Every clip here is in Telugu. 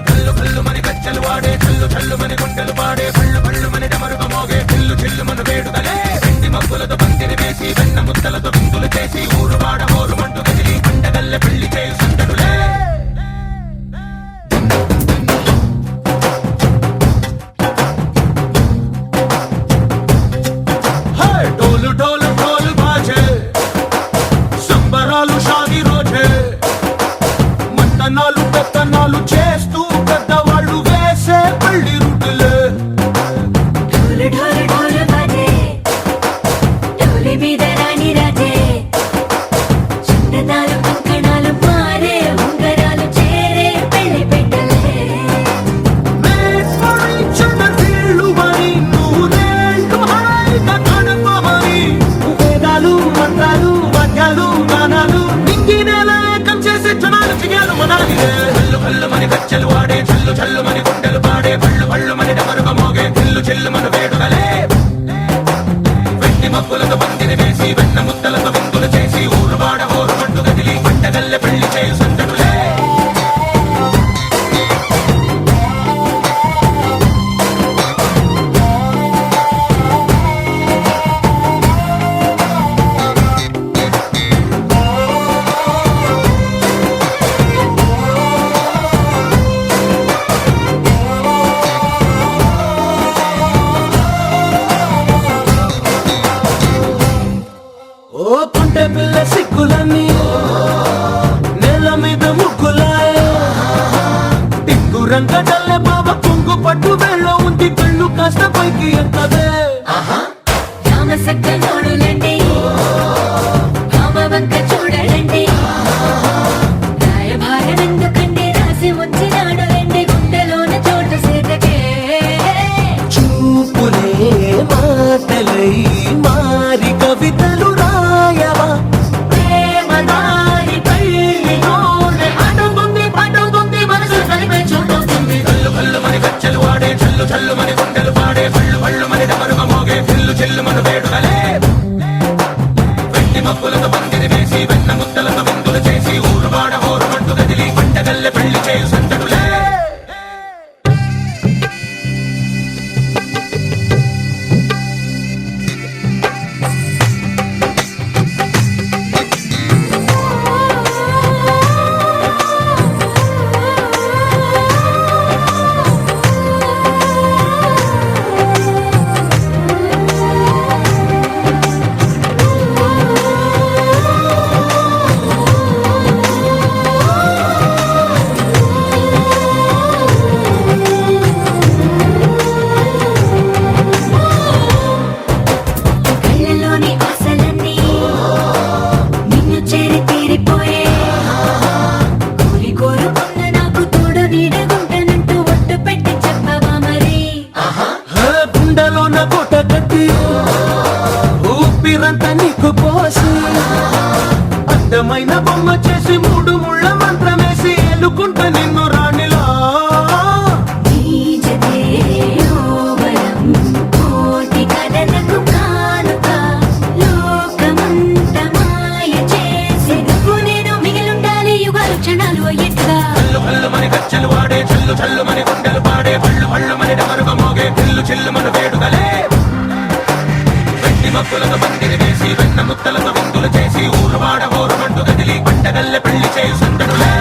కల్లు కల్లు మని గజ్జలు వాడే చల్లు చల్లు మని గుండెలు పాడే పళ్ళు పళ్ళు మని డమరుగ మోగే చిల్లు చిల్లు మన వేడుదలే వెండి మబ్బులతో పందిరి వేసి వెన్న ముద్దలతో విందులు చేసి ఊరు వాడ ఊరు మంటు కదిలి పండగల్లె పెళ్లి చేయు సందడులే డోలు డోలు డోలు బాజే సంబరాలు షాది రోజే మట్టనాలు పెత్తనాలు చేస్తూ పెద్దవాళ్ళు వేసే పెళ్లి రుటులే ఢోలు ఢోలు ఢోలు బాజే ఢోలి మీద రాణి రాజే చందనాలు కంకణాలు మారే ఉంగరాలు చేరే పెళ్లి పెట్టలే చిన్న తీళ్ళు మరి నూరేళ్ళు హాయిగా గడపమని వేదాలు మంత్రాలు వాద్యాలు గానాలు నింగినేల ఏకం చేసే జనాలు చిగాలు మనాలిలే కల్లు కల్లు మని గజ్జలు వాడే చల్లు చల్లు మని గుండెలు పాడే పళ్ళు పళ్ళు మని డమరుగ మోగే చిల్లు చిల్లు మన వేడుదలే వెండి మబ్బులతో పందిరి వేసి వెన్న ముద్దలతో విందులు చేసి ఊరు వాడ ఊరు మంటు గదిలి పంటగల్లె పెళ్లి చేయు సందడులే ఓ కొంటె పిల్ల సిక్కులని నేల మీద ముగ్గులాయ టింగు రంగడల్లె బాబా కొంగు పట్టు వేళ్ళ ఉంది కళ్ళు కాస్త పైకి ఎత్తదే రామ సక్క నోడులండి రామ వంక చూడడండి రాయభారం ఎందుకండి రాసి వచ్చినాడు రండి గుండెలోన చోటు సేదకే చూపులే మాటలై మారి కవితలు రాయవా ప్రేమ దారి పల్లిలోనే అడుగుంది మనసు కలిపే చోటవుతుంది కల్లు కల్లు మని గజ్జలు వాడే చల్లు చల్లు మని గుండెలు పాడే పళ్ళు పళ్ళు మని డమరుగ మోగే చిల్లు చిల్లు మన వేడుదలే వెండి మబ్బులతో పందిరి వేసి వెన్న ముద్దలతో విందులు చేసి ఊరు వాడ ఊరు మంటు గదిలి పంటగల్లె పెళ్లి చేయు సందడులే కళ్ళలోని ఆశలన్నీ నిన్ను చేరి తీరిపోయే కోరి కోరుకున్న నాకు తోడు నీడగుంటనంటూ ఒట్టు పెట్టి చెప్పవా మరి గుండెలోన కోట కట్టి ఊపిరంతా నీకు పోసి అందమైన బొమ్మ చేసి మూడు ముళ్ళ మంత్రమేసి ఎలుకుంట నిన్ను రాణిలా నీజతే యోవరం కోటి కలలకు కానుక లోకమంత మాయ చేసి నువ్వు నేను మిగిలుండాలి యుగాలు క్షణాలు అయ్యేట్టుగా కల్లు కల్లు మని గజ్జలు వాడే చల్లు చల్లు మని గుండెలు పాడే పళ్ళు పళ్ళు మని డమరుగ మోగే చిల్లు చిల్లు మన వేడుదలే వెండి మబ్బులతో పందిరి వేసి వెన్న ముద్దలతో విందులు చేసి ఊరు వాడ ఊరు మంటు గదిలి పంటగల్లె పెళ్లి చేయు సందడులే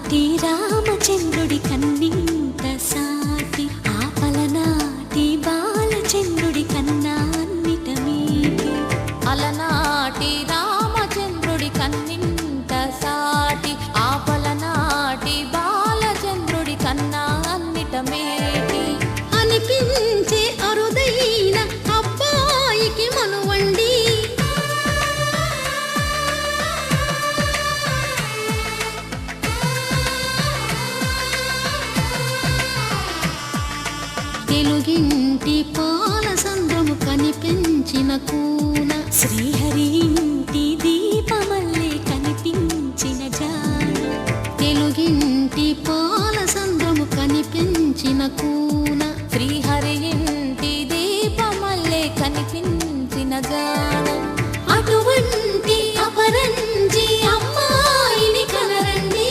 అలనాటి రామచంద్రుడి కన్నింత సాటి ఆపలనాటి బాలచంద్రుడి కన్నా అన్నిట మీటి. అలనాటి రామచంద్రుడి కన్నింత సాటి ఆపలనాటి బాలచంద్రుడి కన్నా అన్నిట మేటి. అనిపించే అరుదైన అబ్బాయికి మనువండి తెలుగింటి పాల సంద్రము కనిపించిన కూన శ్రీహరి ఇంటి దీపమల్లే కనిపించిన జాడ. తెలుగింటి పాల సంద్రము కనిపించిన కూన శ్రీహరి ఇంటి దీపమల్లే కనిపించిన జాడ. అటువంటి అపరంజి అమ్మాయిని కనరండి.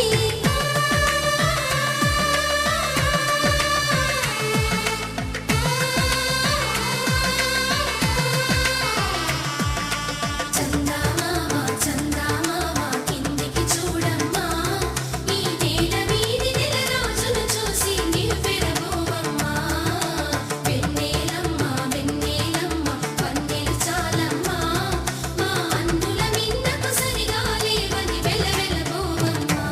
చందమామ చందమామ కిందికి చూడమ్మా, ఈ నేల వీధి నెల రోజులు చూసి నివ్వెరబోవమ్మా. వెన్నెలమ్మ వెన్నెలమ్మ వన్నెలు చాలమ్మా, మా అన్నుల మిన్నకు సరిగా లేవని వెలవెలబోవమ్మా.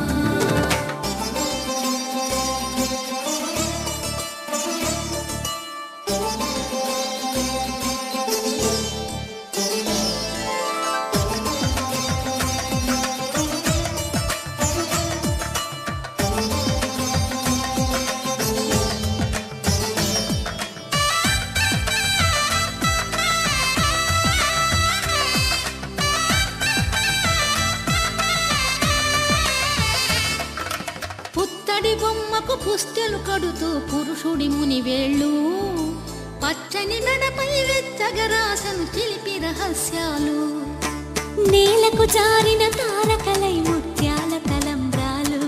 పుత్తడి బొమ్మకు పుస్తెలు కడుతూ పురుషుడి ముని వేళ్ళు, పచ్చని నడపై వెచ్చగరాసను చిలిపి రహస్యాలు. నేలకు జారిన తారకలై ముత్యాల తలంబ్రాలు,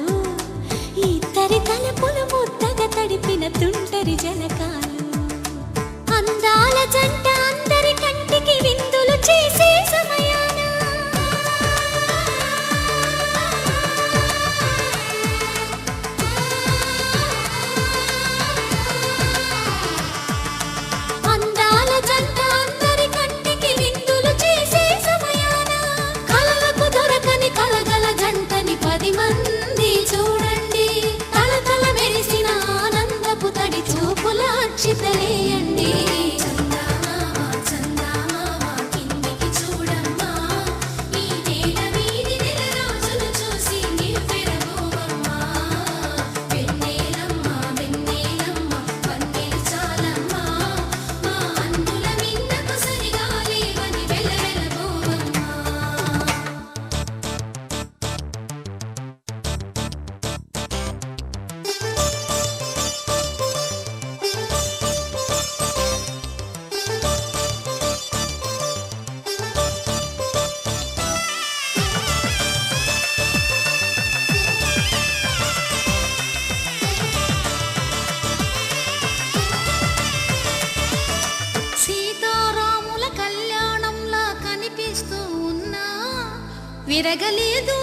ఇద్దరి తలపులు ముద్దగా తడిపిన తుంటరి జలకాలు. అందాల జంట అందరి కంటికి విందులు చేసే సమయాన అందాల జంట అందరి కంటికి విందులు చేసే సమయాన కలలకు దొరకని కలగల జంటని 10 మంది చూడండి. తలతల మెరిసిన ఆనందపు తడి చూపుల అక్షితలేయండి. చందమామ చందమామ కిందికి చూడమ్మా, ఈ నేల వీధి నెల రోజులు చూసి నివ్వెరబోవమ్మా. వెన్నెలమ్మ వెన్నెలమ్మ వన్నెలు చాలమ్మా, మా అన్నుల మిన్నకు సరిగా లేవని వెలవెలబోవమ్మా. సీతారాముల కళ్యాణంలా కనిపిస్తూ ఉన్నా విరగలేదు